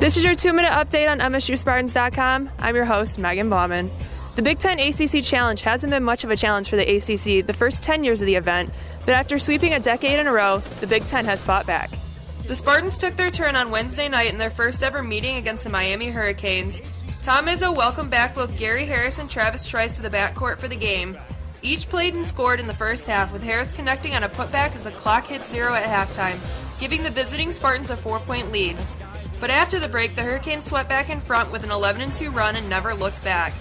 This is your 2-minute update on MSUSpartans.com. I'm your host, Megan Bauman. The Big Ten-ACC Challenge hasn't been much of a challenge for the ACC the first 10 years of the event, but after sweeping a decade in a row, the Big Ten has fought back. The Spartans took their turn on Wednesday night in their first ever meeting against the Miami Hurricanes. Tom Izzo welcomed back both Gary Harris and Travis Trice to the backcourt for the game. Each played and scored in the first half, with Harris connecting on a putback as the clock hit 0 at halftime, giving the visiting Spartans a 4-point lead. But after the break, the Hurricanes swept back in front with an 11-2 run and never looked back.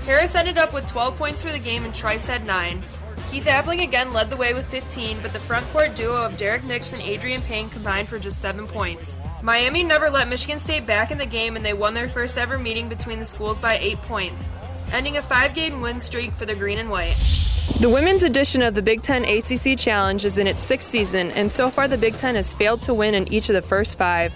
Harris ended up with 12 points for the game and Trice had 9. Keith Appling again led the way with 15, but the front court duo of Derek Nix and Adrian Payne combined for just 7 points. Miami never let Michigan State back in the game, and they won their first ever meeting between the schools by 8 points, ending a 5-game win streak for the green and white. The women's edition of the Big Ten-ACC Challenge is in its 6th season, and so far the Big Ten has failed to win in each of the first 5.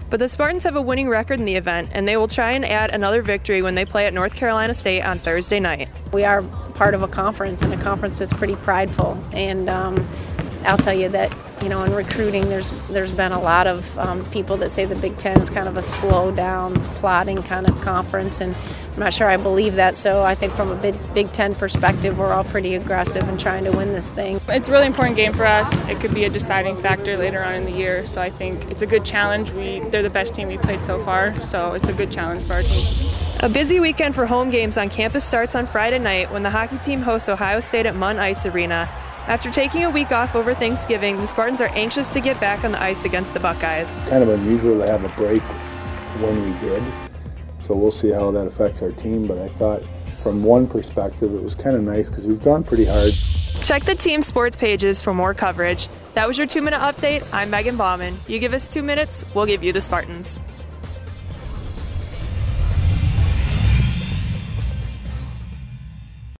But the Spartans have a winning record in the event, and they will try and add another victory when they play at North Carolina State on Thursday night. We are part of a conference, and a conference that's pretty prideful. And I'll tell you that, in recruiting, there's been a lot of people that say the Big Ten is kind of a slow down, plodding kind of conference, and I'm not sure I believe that. So I think from a Big Ten perspective, we're all pretty aggressive in trying to win this thing. It's a really important game for us. It could be a deciding factor later on in the year, so I think it's a good challenge. They're the best team we've played so far, so it's a good challenge for our team. A busy weekend for home games on campus starts on Friday night when the hockey team hosts Ohio State at Munn Ice Arena. After taking a week off over Thanksgiving, the Spartans are anxious to get back on the ice against the Buckeyes. Kind of unusual to have a break when we did, so we'll see how that affects our team, but I thought from one perspective it was kind of nice because we've gone pretty hard. Check the team sports pages for more coverage. That was your 2-minute update. I'm Megan Bauman. You give us 2 minutes, we'll give you the Spartans.